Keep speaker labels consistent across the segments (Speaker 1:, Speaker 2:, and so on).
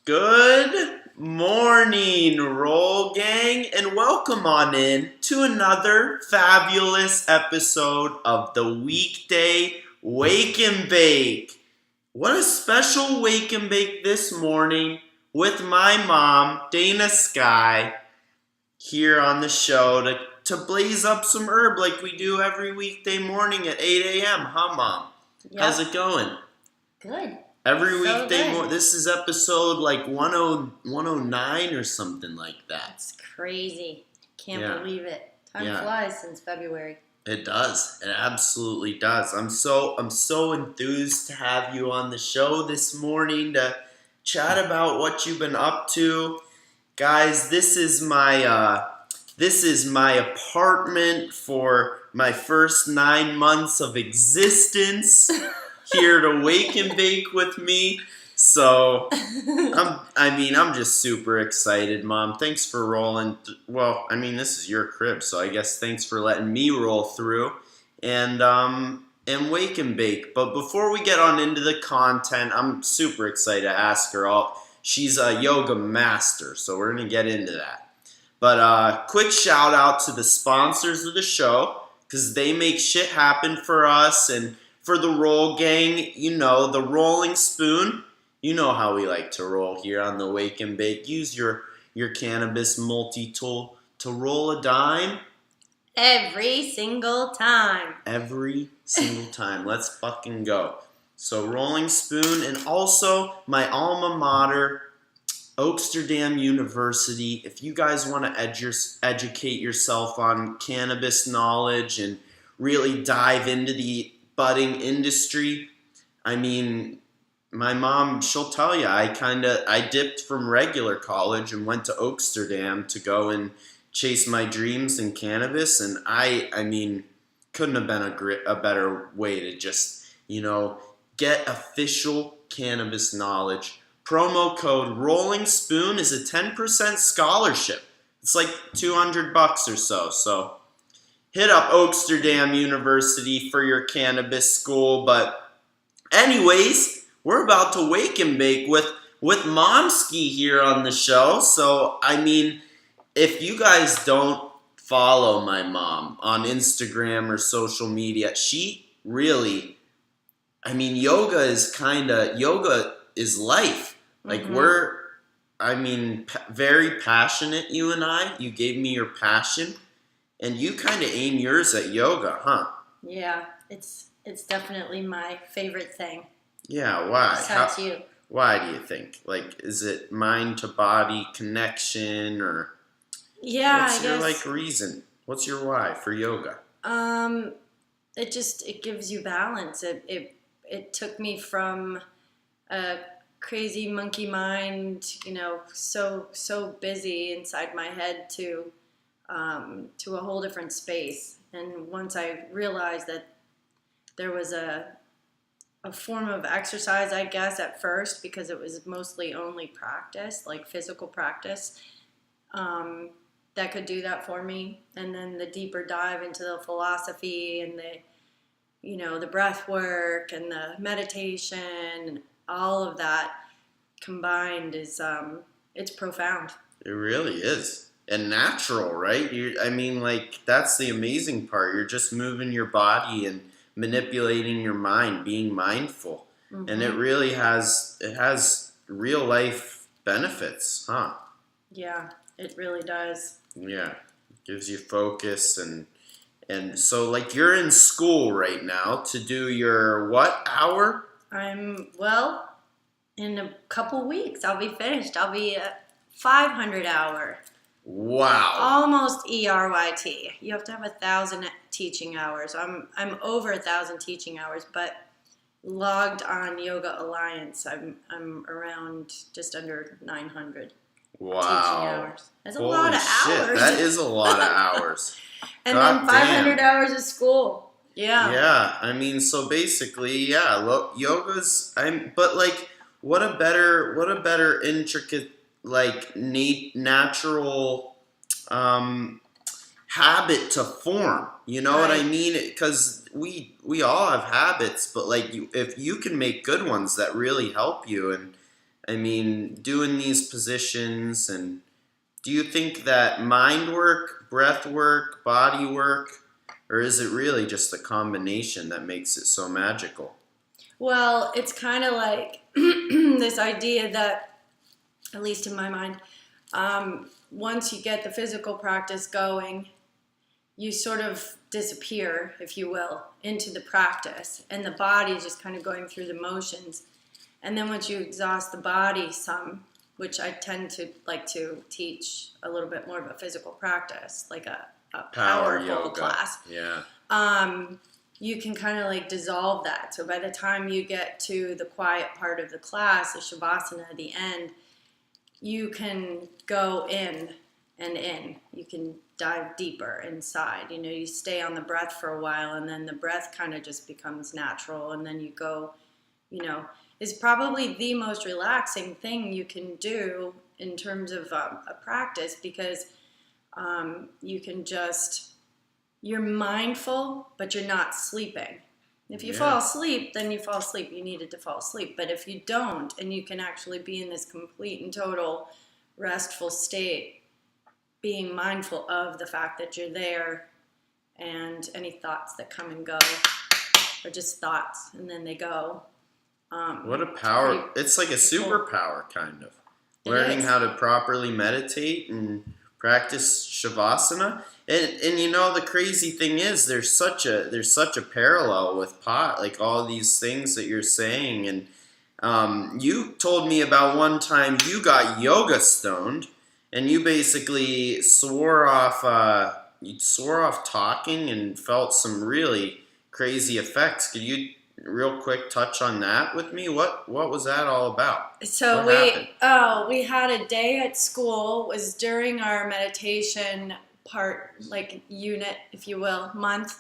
Speaker 1: Good morning, Roll Gang, and welcome on in to another fabulous episode of the Weekday Wake and Bake. What a special Wake and Bake this morning with my mom, Dana Sky, here on the show to blaze up some herb like we do every weekday morning at 8 a.m. Huh, Mom?
Speaker 2: Yep.
Speaker 1: How's it going?
Speaker 2: Good.
Speaker 1: Every
Speaker 2: So
Speaker 1: weekday
Speaker 2: good.
Speaker 1: this is episode like 109 or something like that.
Speaker 2: That's crazy. Can't
Speaker 1: Yeah.
Speaker 2: believe it. Time
Speaker 1: Yeah.
Speaker 2: flies since February.
Speaker 1: It does. It absolutely does. I'm so enthused to have you on the show this morning to chat about what you've been up to. Guys, this is my apartment for my first 9 months of existence. Here to wake and bake with me. So, I'm just super excited, Mom. Thanks for rolling. This is your crib, so I guess thanks for letting me roll through and wake and bake. But before we get on into the content, I'm super excited to ask her all. She's a yoga master, so we're gonna get into that. But quick shout out to the sponsors of the show, because they make shit happen for us and for the Roll Gang. You know, the rolling spoon. You know how we like to roll here on the Wake and Bake. Use your cannabis multi-tool to roll a dime.
Speaker 2: Every single time.
Speaker 1: Every single time. Let's fucking go. So rolling spoon, and also my alma mater, Oaksterdam University. If you guys want to educate yourself on cannabis knowledge and really dive into the budding industry, my mom, she'll tell you, I dipped from regular college and went to Oaksterdam to go and chase my dreams in cannabis, and couldn't have been a better way to just, get official cannabis knowledge. Promo code Rolling Spoon is a 10% scholarship. It's like $200 or so. Hit up Oaksterdam University for your cannabis school. But anyways, we're about to wake and bake with Momski here on the show. So, if you guys don't follow my mom on Instagram or social media, she really, yoga is life. Like, we're, very passionate, you and I. You gave me your passion. And you kind of aim yours at yoga, huh?
Speaker 2: Yeah, it's definitely my favorite thing.
Speaker 1: Yeah, why?
Speaker 2: Besides you.
Speaker 1: Why do you think? Like, is it mind to body connection, or what's your reason? What's your why for yoga?
Speaker 2: It gives you balance. It took me from a crazy monkey mind, so busy inside my head to a whole different space. And once I realized that there was a form of exercise, I guess, at first, because it was mostly only practice, like physical practice, that could do that for me. And then the deeper dive into the philosophy and the breath work and the meditation, all of that combined is, it's profound.
Speaker 1: It really is. And natural, right? That's the amazing part. You're just moving your body and manipulating your mind, being mindful. Mm-hmm. And it really has real life benefits, huh?
Speaker 2: Yeah, it really does.
Speaker 1: Yeah. It gives you focus and so, like, you're in school right now to do your what hour?
Speaker 2: In a couple weeks I'll be finished. I'll be at 500 hour.
Speaker 1: Wow.
Speaker 2: Almost ERYT. You have to have 1,000 teaching hours. I'm over 1,000 teaching hours, but logged on Yoga Alliance, I'm around just under 900 teaching hours. That's a lot of hours.
Speaker 1: That is a lot of hours.
Speaker 2: And then 500 hours of school. Yeah.
Speaker 1: Yeah. So basically, yoga's. But like, what a better intricate, like, natural habit to form. You know what I mean? Because we all have habits, but like, if you can make good ones that really help you, and I mean, doing these positions, and do you think that mind work, breath work, body work, or is it really just the combination that makes it so magical?
Speaker 2: Well, it's kind of like this idea that, at least in my mind, once you get the physical practice going, you sort of disappear, if you will, into the practice, and the body is just kind of going through the motions. And then once you exhaust the body some, which I tend to like to teach a little bit more of a physical practice, like a
Speaker 1: Power
Speaker 2: powerful
Speaker 1: yoga.
Speaker 2: class,
Speaker 1: Yeah.
Speaker 2: you can kind of like dissolve that. So by the time you get to the quiet part of the class, the shavasana at the end, you can go in and in. You can dive deeper inside. You know, you stay on the breath for a while, and then the breath kind of just becomes natural, and then you go, you know, is probably the most relaxing thing you can do in terms of a practice, because you can just, you're mindful, but you're not sleeping. If you fall asleep, then you fall asleep. You needed to fall asleep. But if you don't, and you can actually be in this complete and total restful state, being mindful of the fact that you're there, and any thoughts that come and go are just thoughts, and then they go.
Speaker 1: What a power. It's like a superpower, kind of. Learning how to properly meditate and practice shavasana. And you know, the crazy thing is there's such a parallel with pot, like all these things that you're saying. And you told me about one time you got yoga stoned, and you basically swore off talking and felt some really crazy effects. Could you real quick touch on that with me? What was that all about?
Speaker 2: So we had a day at school. It was during our meditation part, like unit, if you will, month,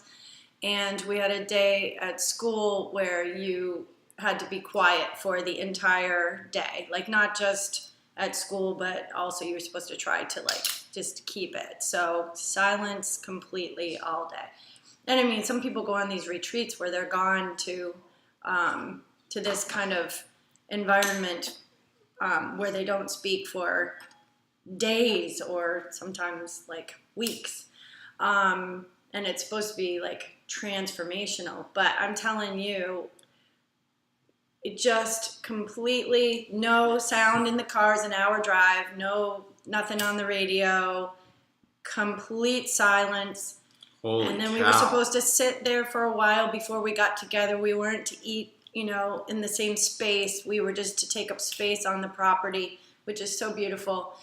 Speaker 2: and we had a day at school where you had to be quiet for the entire day, like not just at school, but also you were supposed to try to like just keep it. So silence completely all day. And I mean, some people go on these retreats where they're gone to this kind of environment where they don't speak for days or sometimes like weeks. And it's supposed to be like transformational. But I'm telling you, it just completely, no sound in the cars, an hour drive, nothing on the radio, complete silence.
Speaker 1: Holy
Speaker 2: and then
Speaker 1: cow.
Speaker 2: We were supposed to sit there for a while before we got together. We weren't to eat, in the same space. We were just to take up space on the property, which is so beautiful.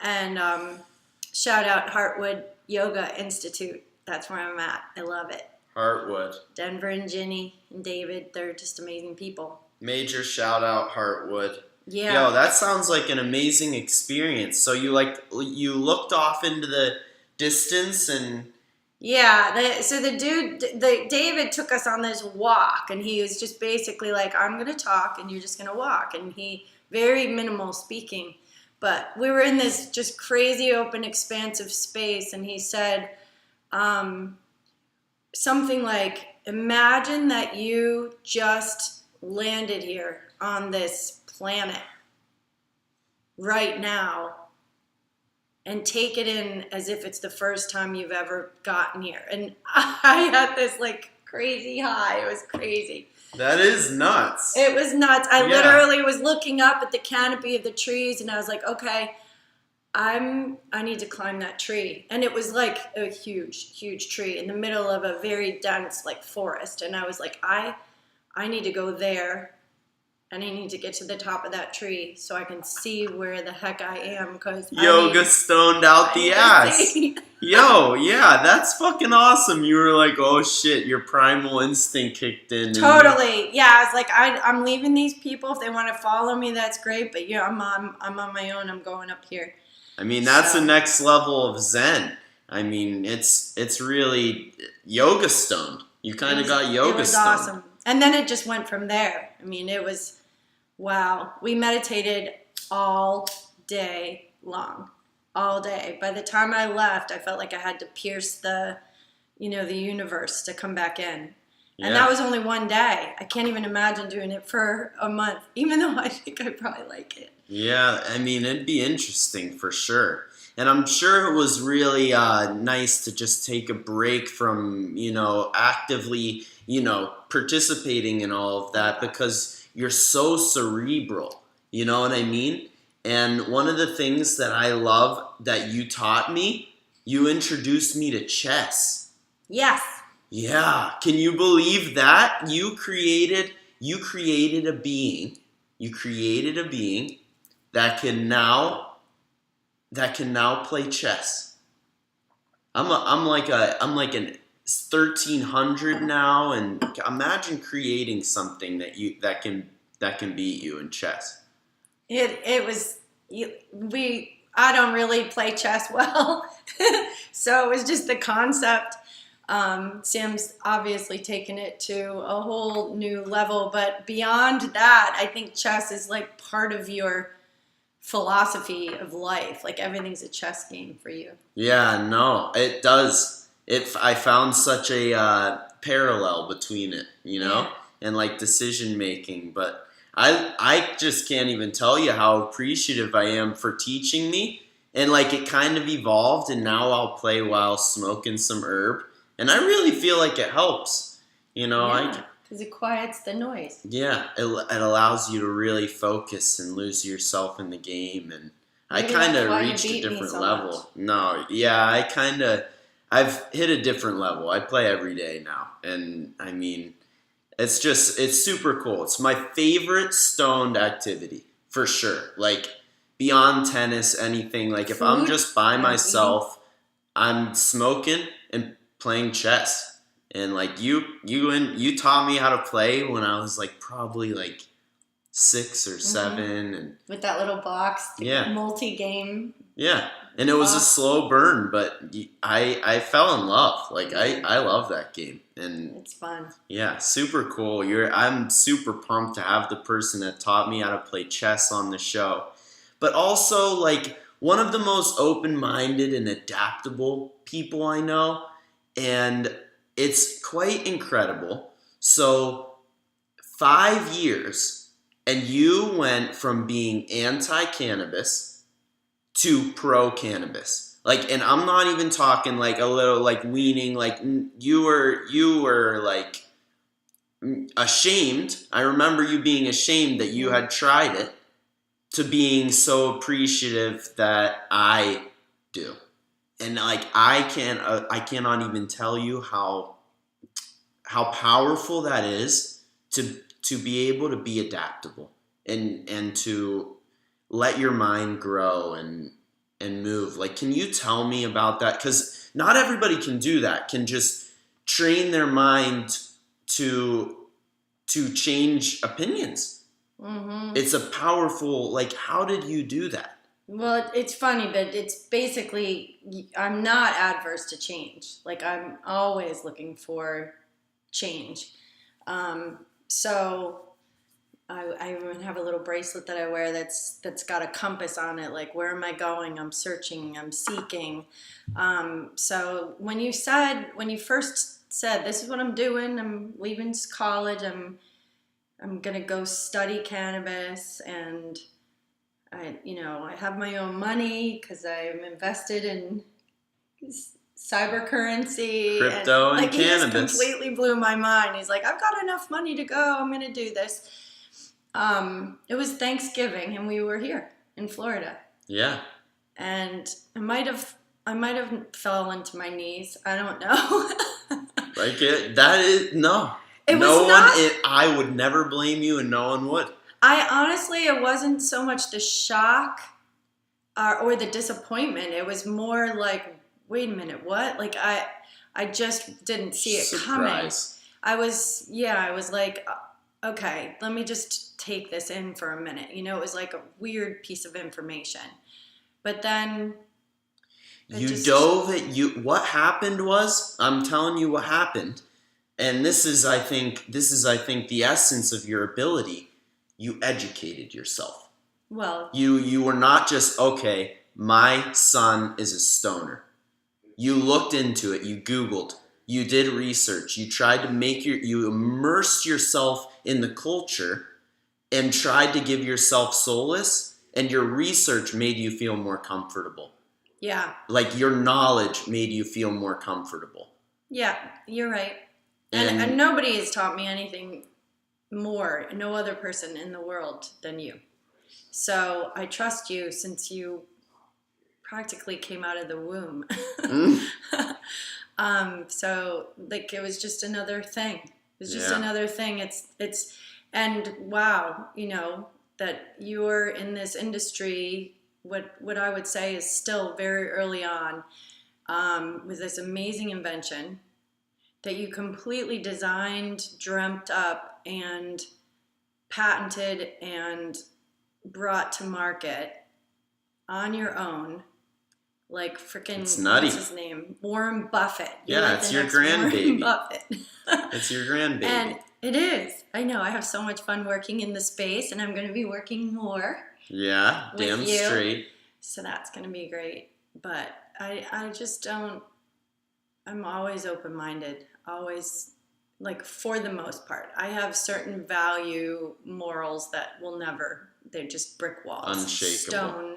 Speaker 2: And shout out Heartwood Yoga Institute. That's where I'm at. I love it.
Speaker 1: Heartwood.
Speaker 2: Denver and Ginny and David, they're just amazing people.
Speaker 1: Major shout out Heartwood.
Speaker 2: Yeah.
Speaker 1: Yo, that sounds like an amazing experience. So you looked off into the distance and...
Speaker 2: Yeah, David took us on this walk, and he was just basically like, I'm going to talk and you're just going to walk. And he, very minimal speaking, but we were in this just crazy open expansive space, and he said something like, imagine that you just landed here on this planet right now, and take it in as if it's the first time you've ever gotten here. And I had this like crazy high. It was crazy.
Speaker 1: That is nuts.
Speaker 2: It was nuts. I literally was looking up at the canopy of the trees, and I was like, okay, I need to climb that tree. And it was like a huge, huge tree in the middle of a very dense like forest. And I was like, I need to go there, and I need to get to the top of that tree so I can see where the heck I am. Cause
Speaker 1: yoga stoned out the ass. Yo, yeah, that's fucking awesome. You were like, oh shit, your primal instinct kicked in.
Speaker 2: Totally. Yeah, I was like, I'm leaving these people. If they want to follow me, that's great. But yeah, I'm on my own. I'm going up here.
Speaker 1: I mean, that's the next level of Zen. I mean, it's really yoga stoned. You kind of got yoga stoned. It was
Speaker 2: awesome. And then it just went from there. I mean, it was... Wow, we meditated all day long, all day. By the time I left, I felt like I had to pierce the universe to come back in. And that was only one day. I can't even imagine doing it for a month, even though I think I'd probably like it.
Speaker 1: Yeah, I mean, it'd be interesting for sure. And I'm sure it was really nice to just take a break from, actively, participating in all of that because you're so cerebral. You know what I mean? And one of the things that I love that you taught me, you introduced me to chess.
Speaker 2: Yes.
Speaker 1: Yeah. Can you believe that? You created a being. You created a being that can now play chess. I'm like an 1300 now, and imagine creating something that can beat you in chess.
Speaker 2: It was I don't really play chess well, so it was just the concept. Sam's obviously taken it to a whole new level, but beyond that, I think chess is like part of your philosophy of life. Like everything's a chess game for you.
Speaker 1: Yeah, no, it does. I found such a parallel between it,
Speaker 2: Yeah.
Speaker 1: and like decision making. But I just can't even tell you how appreciative I am for teaching me. And like it kind of evolved, and now I'll play while smoking some herb, and I really feel like it helps.
Speaker 2: Yeah, because it quiets the noise.
Speaker 1: Yeah, it allows you to really focus and lose yourself in the game, and
Speaker 2: Maybe
Speaker 1: I kind
Speaker 2: that's
Speaker 1: of
Speaker 2: why you
Speaker 1: reached a
Speaker 2: beat me
Speaker 1: different
Speaker 2: so
Speaker 1: level.
Speaker 2: much.
Speaker 1: No, yeah, I've hit a different level. I play every day now, and I mean, it's super cool. It's my favorite stoned activity for sure. Like beyond tennis, anything. Like if I'm
Speaker 2: Food
Speaker 1: just by
Speaker 2: and
Speaker 1: myself, I'm smoking and playing chess. And like you taught me how to play when I was like probably like 6 or 7, and
Speaker 2: With that little box,
Speaker 1: yeah,
Speaker 2: multi-game.
Speaker 1: yeah. And it was a slow burn, but I fell in love. Like I love that game, and
Speaker 2: It's fun.
Speaker 1: yeah, super cool. I'm super pumped to have the person that taught me how to play chess on the show, but also like one of the most open-minded and adaptable people I know, and it's quite incredible. So 5 years, and you went from being anti-cannabis to pro-cannabis. Like, and I'm not even talking like a little like weaning. Like you were like ashamed. I remember you being ashamed that you had tried it, to being so appreciative that I do. And like I cannot even tell you how powerful that is to be able to be adaptable and to let your mind grow and move. Like, can you tell me about that? Because not everybody can do that. Can just train their mind to change opinions.
Speaker 2: Mm-hmm.
Speaker 1: It's a powerful. Like, how did you do that?
Speaker 2: Well, it's funny, but it's basically, I'm not adverse to change. Like, I'm always looking for change. So I even have a little bracelet that I wear that's got a compass on it. Like, where am I going? I'm searching, I'm seeking. So when you first said, this is what I'm doing, I'm leaving college, I'm going to go study cannabis, and I have my own money because I'm invested in cyber currency,
Speaker 1: Crypto and
Speaker 2: like,
Speaker 1: cannabis.
Speaker 2: He just completely blew my mind. He's like, I've got enough money to go. I'm going to do this. It was Thanksgiving, and we were here in Florida.
Speaker 1: Yeah.
Speaker 2: And I might have fell into my knees. I don't know.
Speaker 1: Like that is no.
Speaker 2: It was
Speaker 1: no
Speaker 2: not,
Speaker 1: one. I would never blame you, and no one would.
Speaker 2: I honestly, it wasn't so much the shock or the disappointment. It was more like, wait a minute, what? Like I just didn't see it
Speaker 1: Surprise.
Speaker 2: coming. I was like, okay, let me just take this in for a minute. It was like a weird piece of information. But then
Speaker 1: what happened was, I'm telling you what happened. And this is I think the essence of your ability. You educated yourself.
Speaker 2: Well,
Speaker 1: you were not just, okay, my son is a stoner. You looked into it, you Googled, You did research. You tried to you immersed yourself in the culture and tried to give yourself solace, and your research made you feel more comfortable.
Speaker 2: Yeah.
Speaker 1: Like your knowledge made you feel more comfortable.
Speaker 2: Yeah, you're right. And nobody has taught me anything more, no other person in the world than you. So I trust you since you practically came out of the womb. So like it was just another thing. It was just another thing. And wow, that you're in this industry, what I would say is still very early on, with this amazing invention that you completely designed, dreamt up, and patented and brought to market on your own. Like freaking,
Speaker 1: it's nutty.
Speaker 2: What's his name? Warren Buffett.
Speaker 1: It's your grandbaby.
Speaker 2: Buffett.
Speaker 1: It's your grandbaby.
Speaker 2: And it is. I know. I have so much fun working in the space, and I'm going to be working more.
Speaker 1: Yeah, damn straight.
Speaker 2: So that's going to be great. But I just don't. I'm always open-minded. Always, like, for the most part. I have certain value morals that will never. They're just brick walls.
Speaker 1: Unshakable.
Speaker 2: Stone,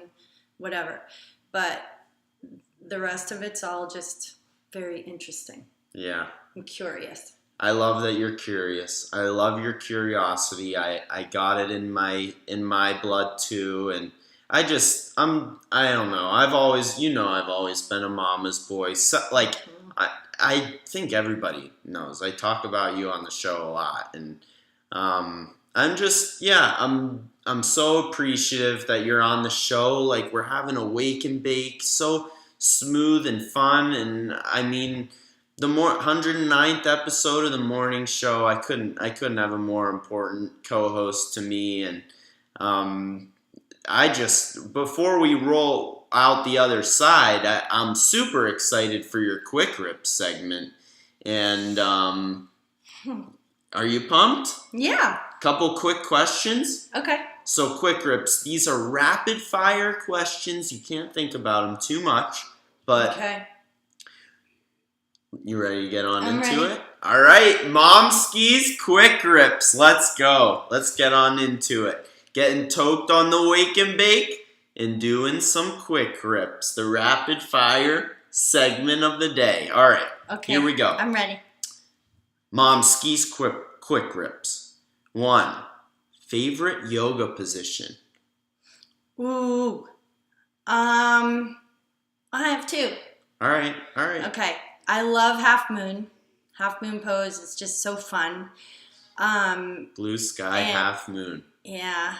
Speaker 2: whatever. But the rest of it's all just very interesting.
Speaker 1: Yeah.
Speaker 2: I'm curious.
Speaker 1: I love that you're curious. I love your curiosity. I got it in my blood too, and I don't know. I've always been a mama's boy. So, like I think everybody knows. I talk about you on the show a lot, and I'm so appreciative that you're on the show. Like, we're having a wake and bake, so smooth and fun. And I mean, the 109th episode of the morning show, I couldn't have a more important co-host to me. And before we roll out the other side, I'm super excited for your quick rip segment. And are you pumped?
Speaker 2: Yeah.
Speaker 1: Couple quick questions.
Speaker 2: Okay.
Speaker 1: So quick rips, these are rapid fire questions. You can't think about them too much, but
Speaker 2: okay.
Speaker 1: You ready to get on
Speaker 2: I'm
Speaker 1: into
Speaker 2: ready.
Speaker 1: it? All right, Mom Skis quick rips. Let's go. Let's get on into it. Getting toked on the wake and bake and doing some quick rips. The rapid fire segment of the day. All right.
Speaker 2: Okay.
Speaker 1: Here we go.
Speaker 2: I'm ready.
Speaker 1: Mom Skis quick rips. 1. Favorite yoga position?
Speaker 2: Ooh. I have 2.
Speaker 1: All right.
Speaker 2: Okay. I love half moon. Half moon pose is just so fun.
Speaker 1: Blue sky, half moon.
Speaker 2: Yeah.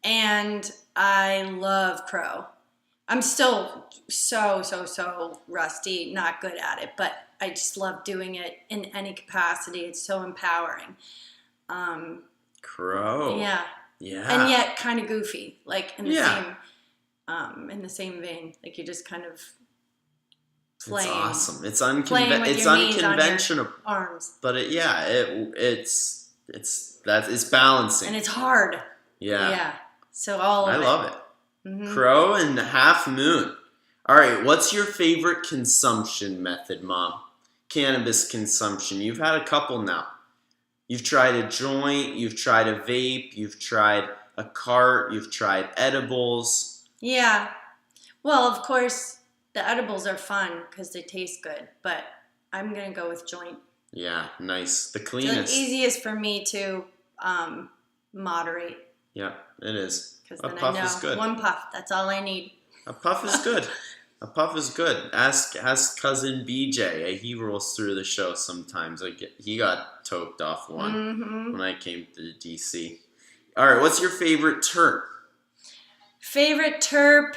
Speaker 2: And I love crow. I'm still so rusty, not good at it, but I just love doing it in any capacity. It's so empowering.
Speaker 1: Crow.
Speaker 2: Yeah.
Speaker 1: Yeah.
Speaker 2: And yet kind of goofy, like in the same vein. Like you just kind of playing.
Speaker 1: It's awesome. It's
Speaker 2: it's
Speaker 1: unconventional.
Speaker 2: Arms.
Speaker 1: But it's balancing.
Speaker 2: And it's hard.
Speaker 1: Yeah.
Speaker 2: Yeah. So all of
Speaker 1: I love it.
Speaker 2: Mm-hmm.
Speaker 1: Crow and half moon. All right, what's your favorite consumption method, Mom? Cannabis consumption. You've had a couple now. You've tried a joint, you've tried a vape, you've tried a cart, you've tried edibles.
Speaker 2: Yeah. Well, of course, the edibles are fun because they taste good, but I'm going to go with joint.
Speaker 1: Yeah, nice. The
Speaker 2: It's
Speaker 1: cleanest.
Speaker 2: the easiest for me to moderate.
Speaker 1: Yeah, it is.
Speaker 2: Because
Speaker 1: A
Speaker 2: then
Speaker 1: puff
Speaker 2: I know
Speaker 1: is good.
Speaker 2: one puff, that's all I need.
Speaker 1: A puff is good. A puff is good. Ask cousin BJ. He rolls through the show sometimes. He got toked off one when I came to DC. All right, what's your favorite terp?
Speaker 2: Favorite terp,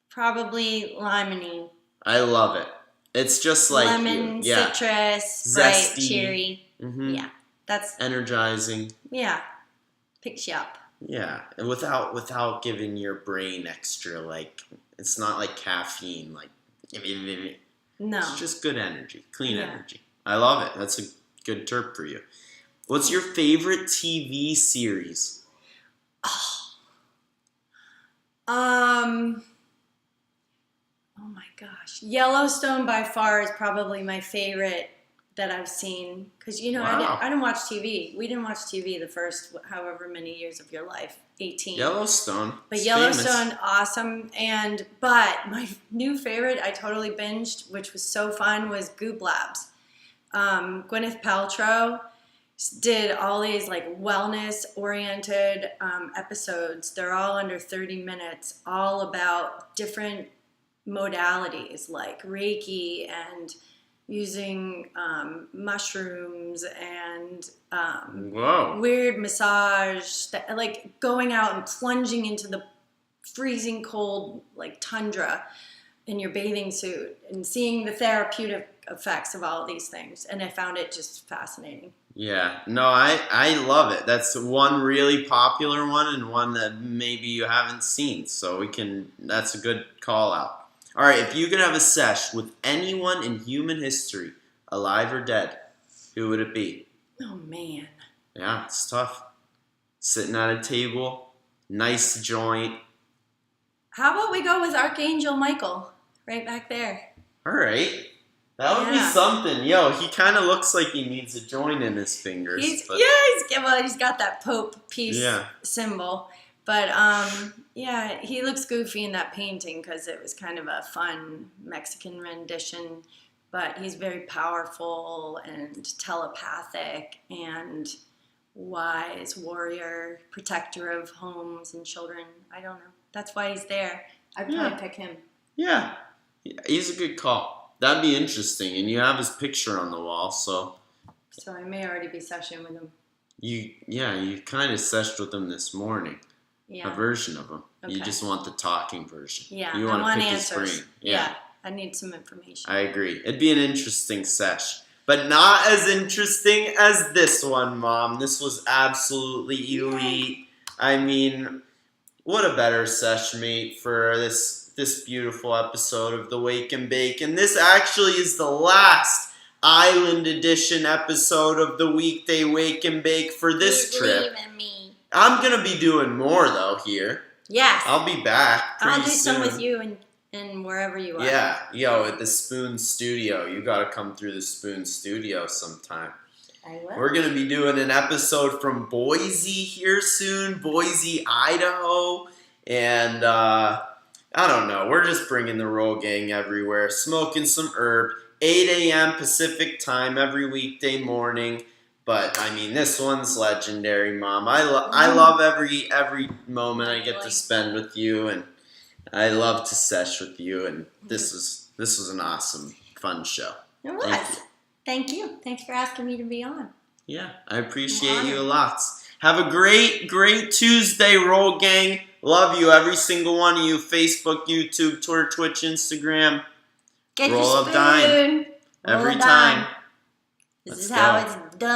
Speaker 2: probably limonene.
Speaker 1: I love it. It's just like
Speaker 2: lemon,
Speaker 1: you. Yeah.
Speaker 2: citrus,
Speaker 1: Zesty.
Speaker 2: bright, cheery.
Speaker 1: Mm-hmm.
Speaker 2: Yeah, that's
Speaker 1: energizing.
Speaker 2: Yeah, picks you up.
Speaker 1: Yeah, and without giving your brain extra, like, it's not like caffeine, like,
Speaker 2: No.
Speaker 1: it's just good energy, clean
Speaker 2: Yeah.
Speaker 1: energy. I love it. That's a good terp for you. What's your favorite TV series?
Speaker 2: Oh my gosh, Yellowstone by far is probably my favorite that I've seen. Because, you know,
Speaker 1: Wow.
Speaker 2: I didn't watch TV. We didn't watch TV the first however many years of your life, 18.
Speaker 1: Yellowstone.
Speaker 2: But
Speaker 1: It's
Speaker 2: Yellowstone,
Speaker 1: famous.
Speaker 2: awesome. But my new favorite, I totally binged, which was so fun, was Goop Labs. Gwyneth Paltrow did all these like wellness oriented episodes. They're all under 30 minutes, all about different modalities like Reiki and using mushrooms and
Speaker 1: Whoa.
Speaker 2: weird massage, like going out and plunging into the freezing cold like tundra in your bathing suit and seeing the therapeutic effects of all of these things. And I found it just fascinating.
Speaker 1: Yeah, no, I love it. That's one really popular one and one that maybe you haven't seen. So that's a good call out. All right, if you could have a sesh with anyone in human history, alive or dead, who would it be?
Speaker 2: Oh, man.
Speaker 1: Yeah, it's tough. Sitting at a table, nice joint.
Speaker 2: How about we go with Archangel Michael right back there?
Speaker 1: All right. That would be
Speaker 2: Yeah.
Speaker 1: something. Yo, he kind of looks like he needs a joint in his fingers.
Speaker 2: He's
Speaker 1: but-
Speaker 2: he's got that Pope peace
Speaker 1: Yeah.
Speaker 2: symbol. But yeah, he looks goofy in that painting because it was kind of a fun Mexican rendition. But he's very powerful and telepathic and wise warrior, protector of homes and children. I don't know. That's why he's there. I'd probably pick him.
Speaker 1: Yeah, he's a good call. That'd be interesting. And you have his picture on the wall, so
Speaker 2: So I may already be seshing with him.
Speaker 1: you kind of seshed with him this morning.
Speaker 2: Yeah.
Speaker 1: A version of him. You
Speaker 2: Okay.
Speaker 1: just want the talking version.
Speaker 2: Yeah.
Speaker 1: You
Speaker 2: I
Speaker 1: want to
Speaker 2: want
Speaker 1: pick
Speaker 2: answers.
Speaker 1: his brain.
Speaker 2: Yeah. I need some information.
Speaker 1: I agree. It'd be an interesting sesh. But not as interesting as this one, Mom. This was absolutely elite. I mean, what a better sesh, mate, for this beautiful episode of the Wake and Bake. And this actually is the last Island Edition episode of the Weekday Wake and Bake for this trip.
Speaker 2: Me.
Speaker 1: I'm going to be doing more, though, here.
Speaker 2: Yes.
Speaker 1: I'll be back pretty
Speaker 2: I'll do
Speaker 1: soon.
Speaker 2: some with you and wherever you are.
Speaker 1: Yeah, yo, at the Spoon Studio. You gotta come through the Spoon Studio sometime.
Speaker 2: I will.
Speaker 1: We're gonna be doing an episode from Boise here soon, Boise, Idaho. And, I don't know, we're just bringing the roll gang everywhere, smoking some herb, 8 a.m. Pacific time every weekday morning. But, I mean, this one's legendary, Mom. I love every moment I get to spend with you, and I love to sesh with you, and this was an awesome, fun show.
Speaker 2: It was. Thank you. Thanks for asking me to be on.
Speaker 1: Yeah, I appreciate you lots. Have a great Tuesday, Roll Gang. Love you, every single one of you. Facebook, YouTube, Twitter, Twitch, Instagram.
Speaker 2: Get
Speaker 1: Roll
Speaker 2: your
Speaker 1: of dime.
Speaker 2: spoon. Roll
Speaker 1: Every
Speaker 2: of
Speaker 1: time.
Speaker 2: This
Speaker 1: Let's
Speaker 2: is how
Speaker 1: go.
Speaker 2: it's done.